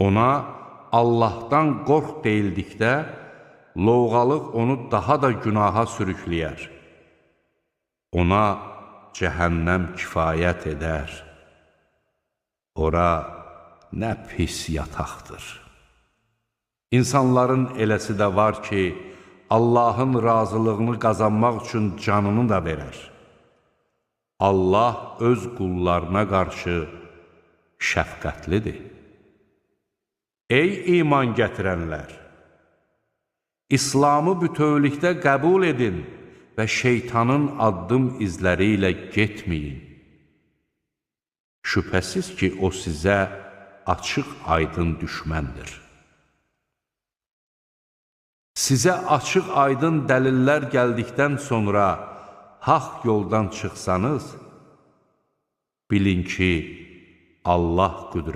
Ona Allahdan qorx deyildikdə, lovğalıq onu daha da günaha sürükləyər. Ona cəhənnəm kifayət edər. Ora nə pis yataqdır. İnsanların eləsi də var ki, Allahın razılığını qazanmaq üçün canını da verər. Allah öz qullarına qarşı şəfqətlidir. Ey iman gətirənlər! İslamı bütövlükdə qəbul edin və şeytanın addım izləri ilə getməyin. Şübhəsiz ki, o sizə açıq-aydın düşməndir. Sizə açıq-aydın dəlillər gəldikdən sonra haqq yoldan çıxsanız, bilin ki, Allah qüdrətlidir.